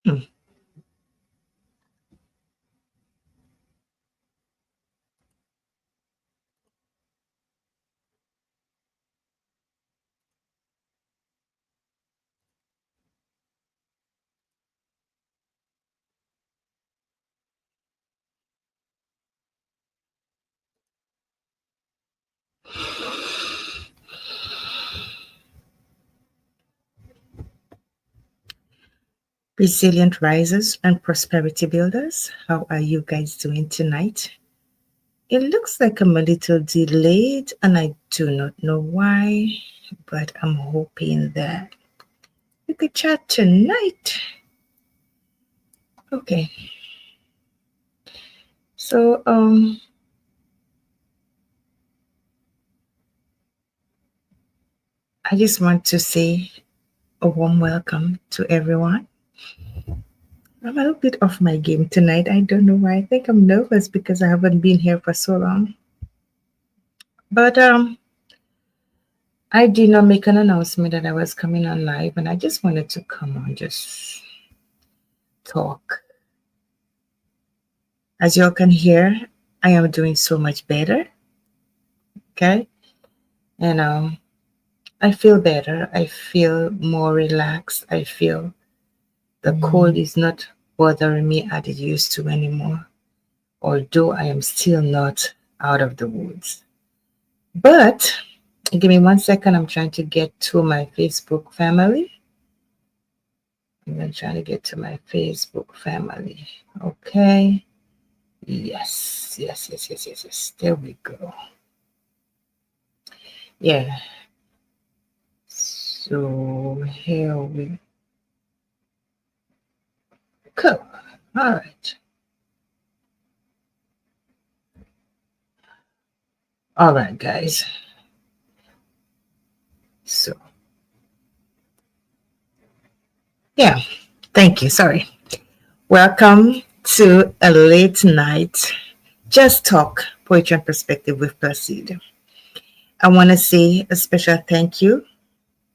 Hmm. Resilient risers and prosperity builders, how are you guys doing tonight? It looks like I'm a little delayed and I do not know why, but I'm hoping that we could chat tonight. Okay, so I just want to say a warm welcome to everyone. I'm a little bit off my game tonight. I don't know why. I think I'm nervous because I haven't been here for so long. But I did not make an announcement that I was coming on live, and I just wanted to come on, just talk. As y'all can hear, I am doing so much better. Okay, and I feel better. I feel more relaxed. I feel the cold is not bothering me as it used to anymore. Although I am still not out of the woods. But give me 1 second. I'm trying to get to my Facebook family. I'm trying to get to my Facebook family. Okay. Yes, yes, yes, yes, yes, yes. There we go. Yeah. So here we go. All right. All right, guys. So, yeah. Thank you. Sorry. Welcome to a late night Just Talk Poetry and Perspective with Placid. I want to say a special thank you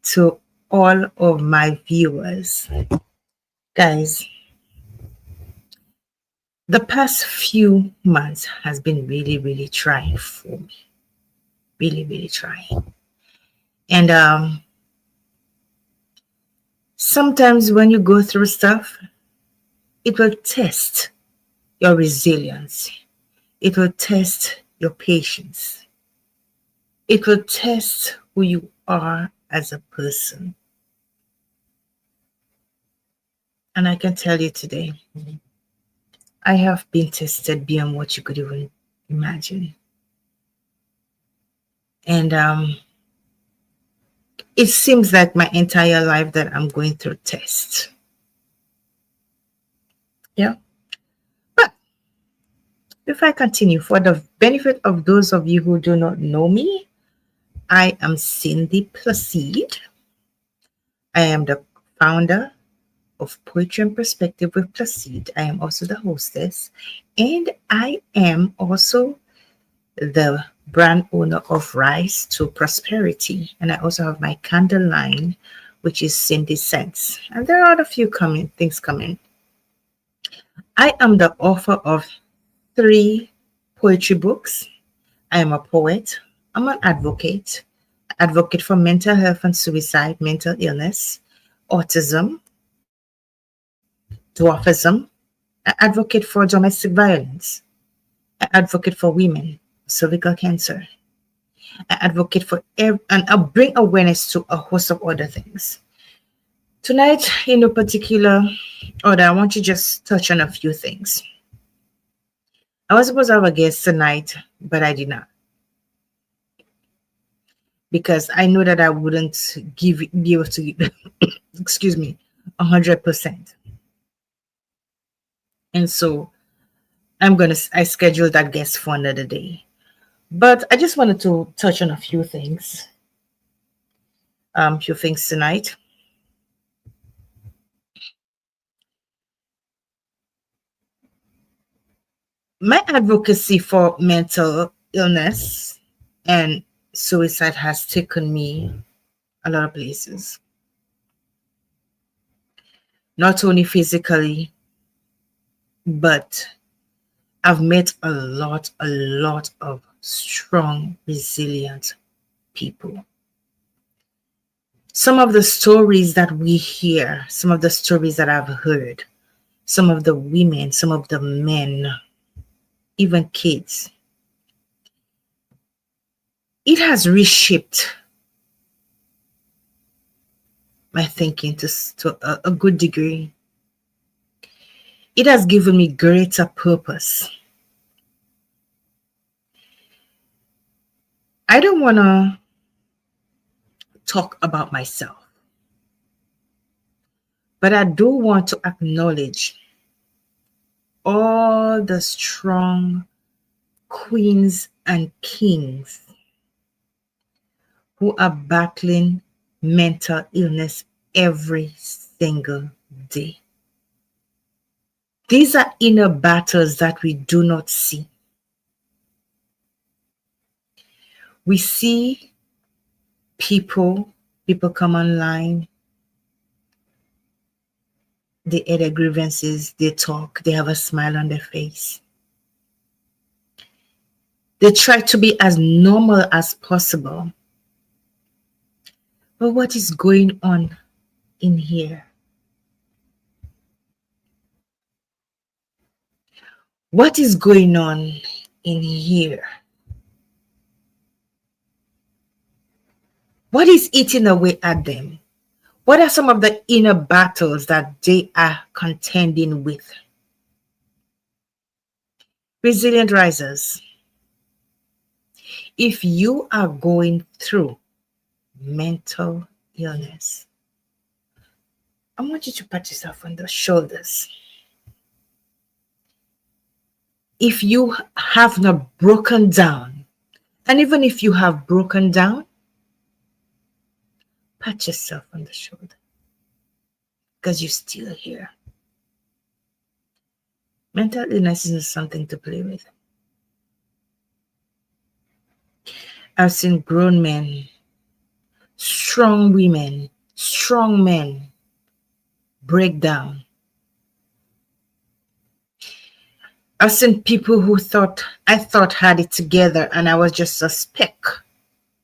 to all of my viewers. Guys, the past few months has been really, really trying for me. Really, really trying. And sometimes when you go through stuff, it will test your resilience. It will test your patience. It will test who you are as a person. And I can tell you today, I have been tested beyond what you could even imagine. And it seems like my entire life that I'm going through tests. Yeah. But if I continue, for the benefit of those of you who do not know me, I am Cindy Placide. I am the founder of Poetry and Perspective with Placide. I am also the hostess, and I am also the brand owner of Rise to Prosperity. And I also have my candle line, which is Cindy Scents. And there are a few things coming. I am the author of 3 poetry books. I am a poet. I'm an advocate for mental health and suicide, mental illness, autism, dwarfism, an advocate for domestic violence, an advocate for women, cervical cancer, an advocate for, and I bring awareness to a host of other things. Tonight, in no particular order, I want to just touch on a few things. I was supposed to have a guest tonight, but I did not because I know that I wouldn't be able to give, excuse me, 100%. And so I scheduled that guest for another day. But I just wanted to touch on a few things tonight. My advocacy for mental illness and suicide has taken me a lot of places. not only physically, but I've met a lot of strong, resilient people. Some of the stories that we hear, some of the stories that I've heard, some of the women, some of the men, even kids, it has reshaped my thinking to a good degree. It has given me greater purpose. I don't want to talk about myself, but I do want to acknowledge all the strong queens and kings who are battling mental illness every single day. These are inner battles that we do not see. We see people come online, they air their grievances, they talk, they have a smile on their face. They try to be as normal as possible. But what is going on in here? What is going on in here? What is eating away at them? What are some of the inner battles that they are contending with? Resilient risers, if you are going through mental illness, I want you to pat yourself on the shoulders. If you have not broken down, and even if you have broken down, pat yourself on the shoulder because you're still here. Mental illness isn't something to play with. I've seen grown men, strong women, strong men break down. I've seen people who I thought had it together and I was just a speck.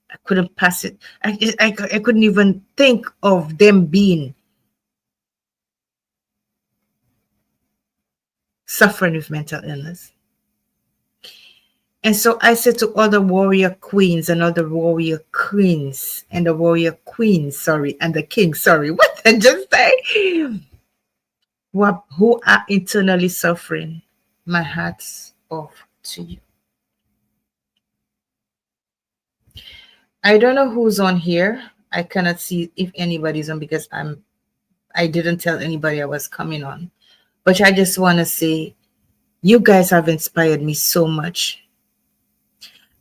I couldn't pass it. I couldn't even think of them being suffering with mental illness. And so I said to all the warrior queens and all the warrior queens and the warrior queens, and the king, what did I just say? Who are internally suffering, my hat's off to you. I don't know who's on here. I cannot see if anybody's on because I didn't tell anybody I was coming on. But I just want to say, you guys have inspired me so much.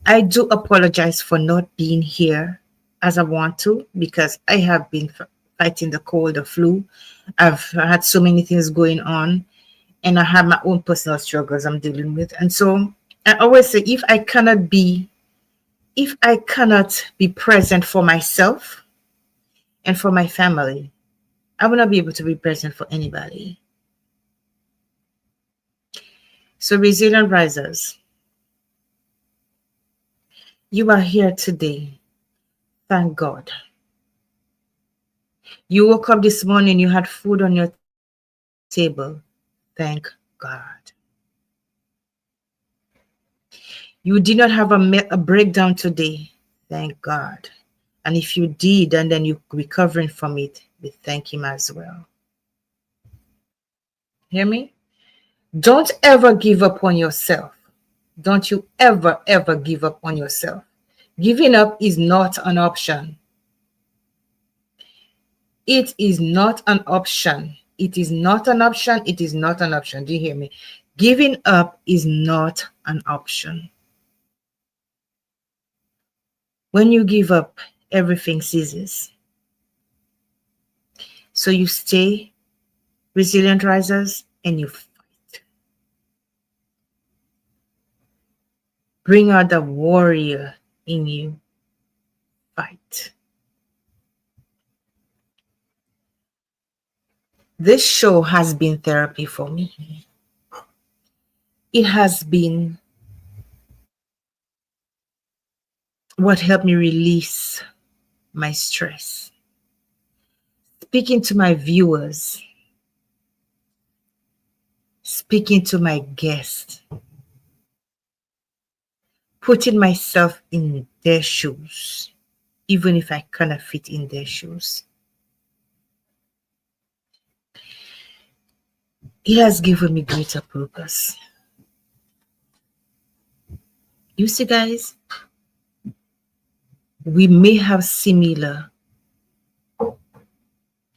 I do apologize for not being here as I want to because I have been fighting the cold, the flu. I've had so many things going on and I have my own personal struggles I'm dealing with. And so I always say, if I cannot be present for myself and for my family, I will not be able to be present for anybody. So resilient risers, you are here today. Thank God. You woke up this morning, you had food on your table. Thank God. You did not have a breakdown today. Thank God. And if you did, and then you're recovering from it, we thank Him as well. Hear me? Don't ever give up on yourself. Don't you ever give up on yourself. Giving up is not an option. It is not an option. It is not an option. It is not an option. Do you hear me? Giving up is not an option. When you give up, everything ceases. So you stay resilient risers and you fight. Bring out the warrior in you. Fight. This show has been therapy for me. It has been what helped me release my stress. Speaking to my viewers, speaking to my guests, putting myself in their shoes, even if I cannot fit in their shoes. It has given me greater purpose. You see, guys, we may have similar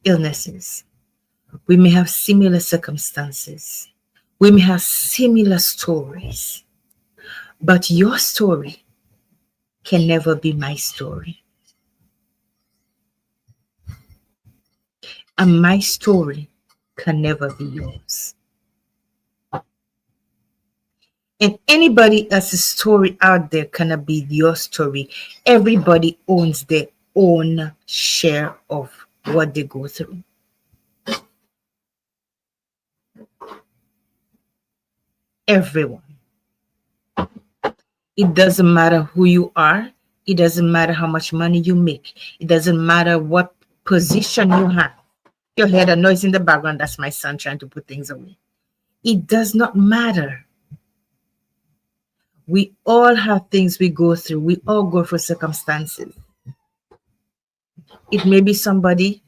illnesses. We may have similar circumstances. We may have similar stories. But your story can never be my story. And my story can never be yours. And anybody else's story out there cannot be your story. Everybody owns their own share of what they go through. Everyone. It doesn't matter who you are. It doesn't matter how much money you make. It doesn't matter what position you have. You hear the noise in the background. That's my son trying to put things away. It does not matter. We all have things we go through. We all go through circumstances. It may be somebody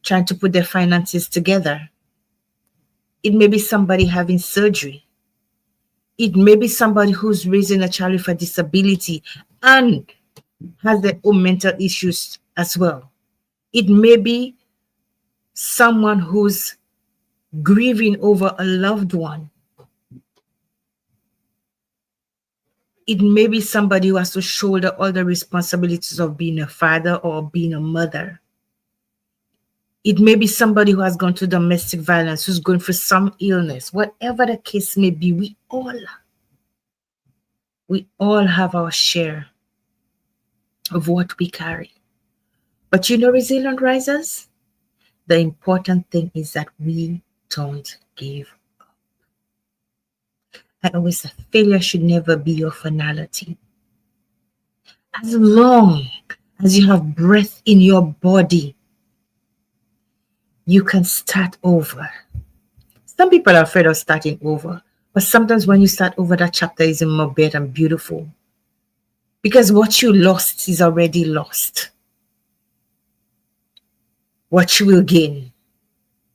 trying to put their finances together. It may be somebody having surgery. It may be somebody who's raising a child with a disability and has their own mental issues as well. It may be someone who's grieving over a loved one. It may be somebody who has to shoulder all the responsibilities of being a father or being a mother. It may be somebody who has gone through domestic violence, who's going through some illness. Whatever the case may be, we all have our share of what we carry. But you know, resilient risers, the important thing is that we don't give up. I always say failure should never be your finality. As long as you have breath in your body, you can start over. Some people are afraid of starting over, but sometimes when you start over, that chapter is more better and beautiful. Because what you lost is already lost. What you will gain,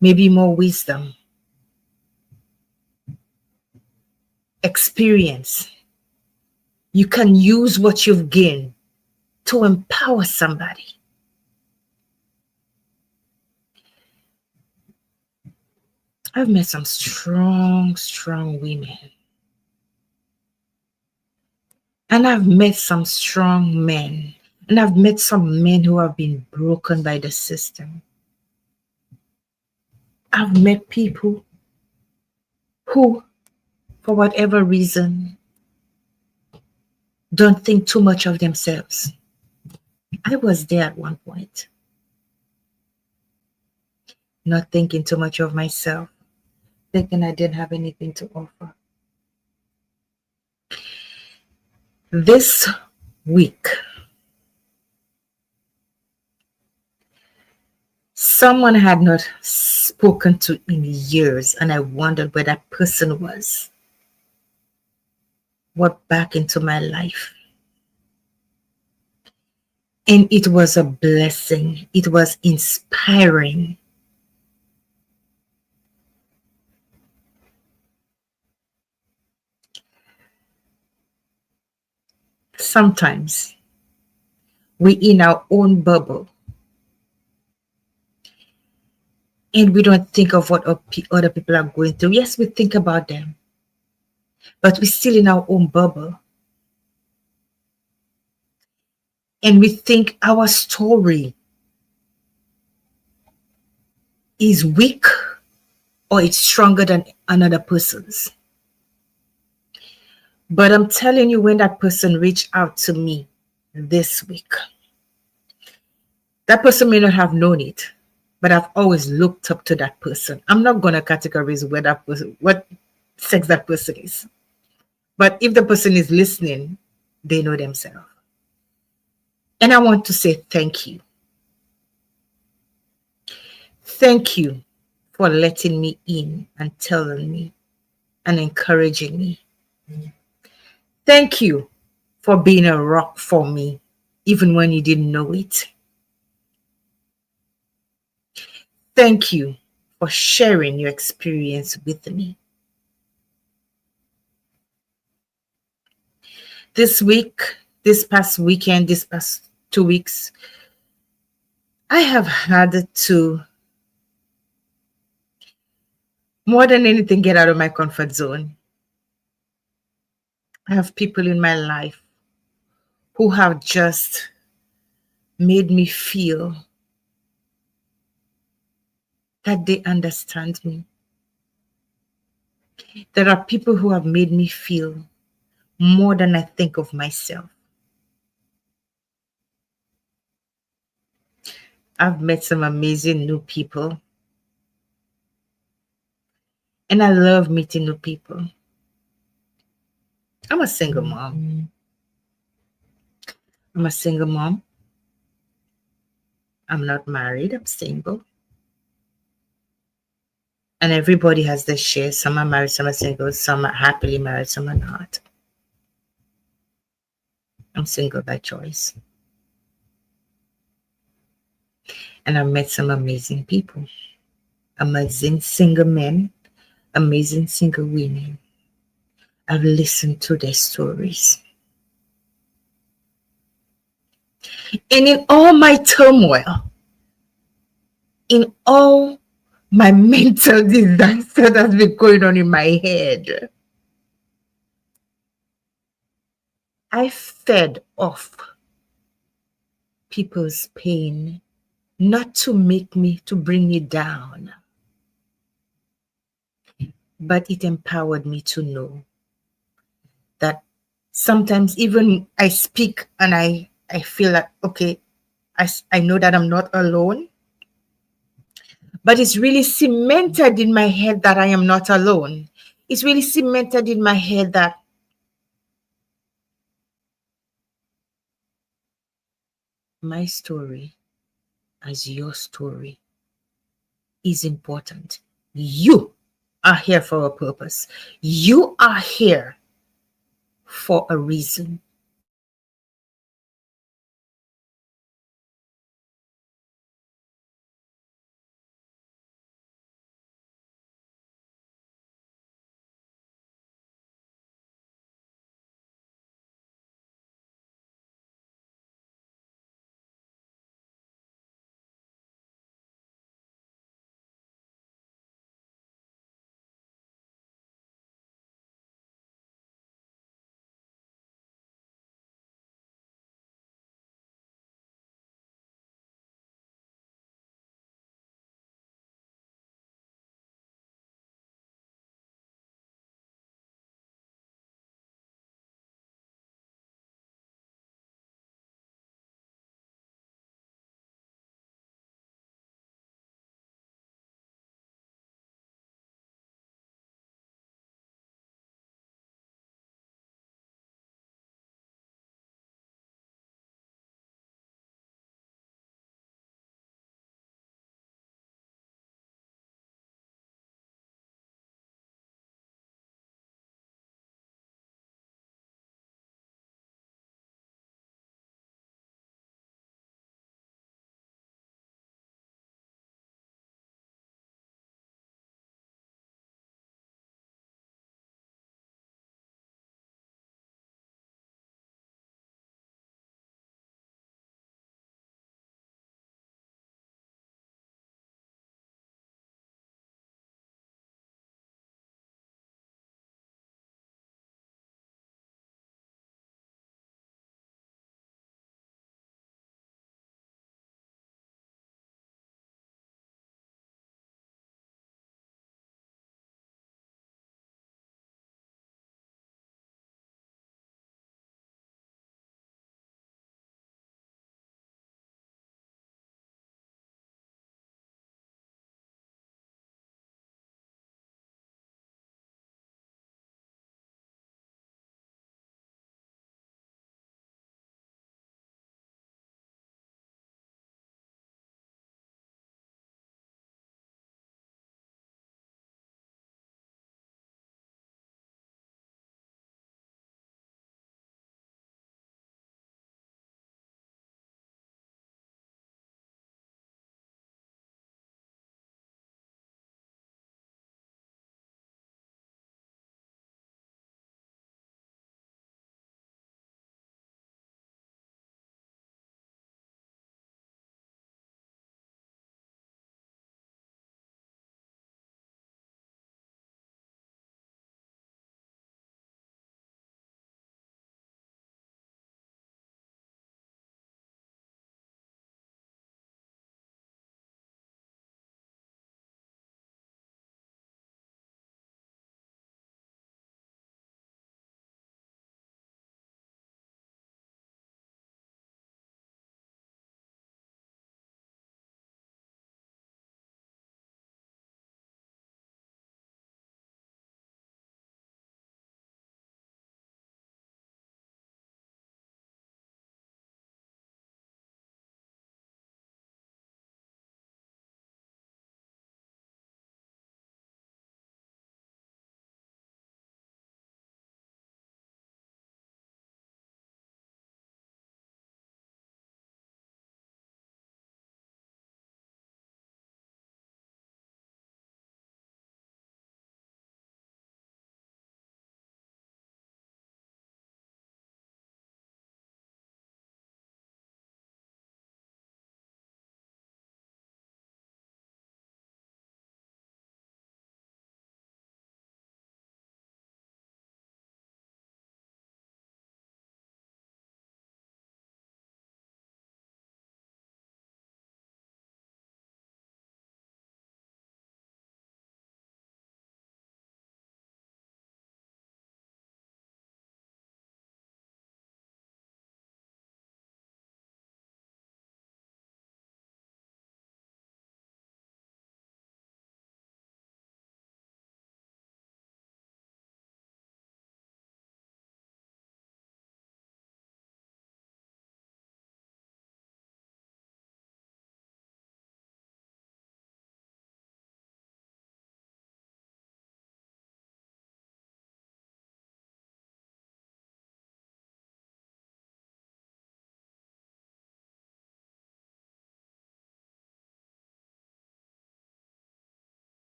maybe more wisdom, experience. You can use what you've gained to empower somebody. I've met some strong women. And I've met some strong men. And I've met some men who have been broken by the system. I've met people who, for whatever reason, don't think too much of themselves. I was there at one point. Not thinking too much of myself, thinking I didn't have anything to offer. This week, someone I had not spoken to in years, and I wondered where that person was. Walked back into my life. And it was a blessing. It was inspiring. Sometimes we in our own bubble and we don't think of what other people are going through. Yes, we think about them, but we're still in our own bubble. And we think our story is weak or it's stronger than another person's. But I'm telling you, when that person reached out to me this week, that person may not have known it, but I've always looked up to that person. I'm not going to categorize where that person, what sex that person is. But if the person is listening, they know themselves. And I want to say thank you. Thank you for letting me in and telling me and encouraging me. Thank you for being a rock for me, even when you didn't know it. Thank you for sharing your experience with me. This week, this past weekend, this past 2 weeks, I have had to, more than anything, get out of my comfort zone. I have people in my life who have just made me feel that they understand me. There are people who have made me feel more than I think of myself. I've met some amazing new people, and I love meeting new people. I'm a single mom. I'm a single mom. I'm not married, I'm single. And everybody has their share. Some are married, some are single, some are happily married, some are not. I'm single by choice. And I've met some amazing people. Amazing single men, amazing single women. I've listened to their stories. And in all my turmoil, in all my mental disaster that's been going on in my head, I fed off people's pain, not to make me, to bring me down, but it empowered me to know that sometimes even I speak and I feel like, okay, I know that I'm not alone, but it's really cemented in my head that I am not alone. It's really cemented in my head that my story, as your story, is important. You are here for a purpose. You are here for a reason.